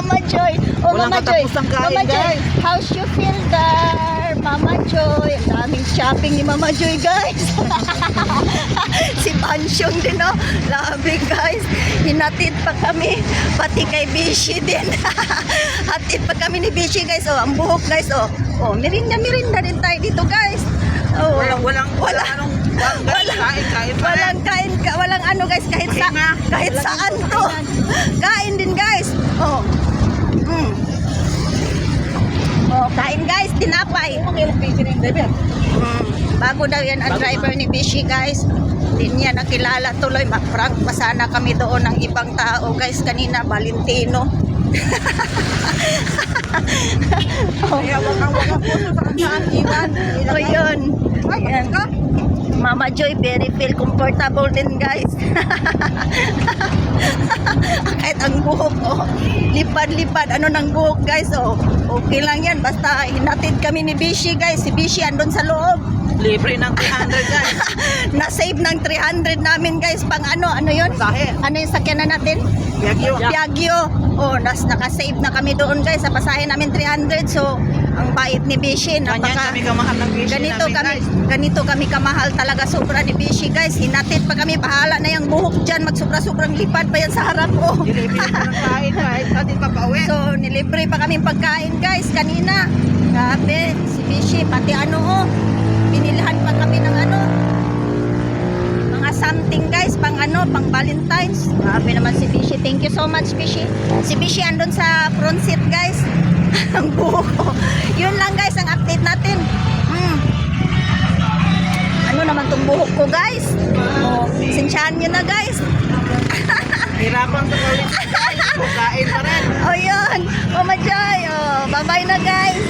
Mama Joy. Oh, Walang Mama Joy. katapusang kain, Mama Joy, guys. how's you feel there? Mama Joy. Ang daming shopping ni Mama Joy, guys. Si Pansyong din, oh. Labi, guys. Hinatid pa kami. Pati kay Bishi din. Hatid pa kami ni Bishi, guys. Oh, ang buhok, guys. Oh, oh, mirinda din tayo dito, guys. Oh, Walang anong kain pa rin. walang ano, guys, kahit saan to. Kain din, guys. Oh. Oh, kain, guys, tinapay. Bago daw yan ang driver ni Bishi, guys. Hindi niya nakilala tuloy. Prank pa sana kami doon ng ibang tao, guys. Kanina, Valentino. Kaya wag puso sa saan iwan. O yun. Ayan. Mama Joy, very feel comfortable din, guys. Kahit ang buhok, oh, lipad-lipad, ano ng buhok, guys, oh, okay lang yan, basta hinatid kami ni Bishi, guys. Si Bishi andun sa loob. Libre ng 300 guys. Na-save ng 300 namin, guys, pang ano yun? Pasahe. Ano yung sakyanan natin? Biagyo. Biagyo. Oh, naka-save na kami doon, guys, sa pasahe namin 300, so, ang bait ni Bishi, Ganyan kami kamahal ng fish namin, guys. ganito kami kamahal talaga, sobra ni Bishi, guys. Hinatid pa kami, bahala na yung buhok dyan, magsobra-sobrang lipad pa yan sa harap ko. Libre pa ng kain guys. Atin pa pauwi. So, nilibre pa kami pagkain, guys, kanina. Grabe, si Bishi, pati ano, oh, binilhan pa kami ng ano, mga something, guys, pang Valentine's. Grabe naman si Bishi. Thank you so much, Bishi. Si Bishi andun sa front seat, guys. Ang buhok ko. Yun lang, guys, ang update natin. Ano naman tong buhok ko, guys? Oh, sinsyahan nyo na, guys. Hirapan sa ulit guys. Kain pa rin. Oh, yun. Oh, Majoy. Oh, bye-bye na, guys.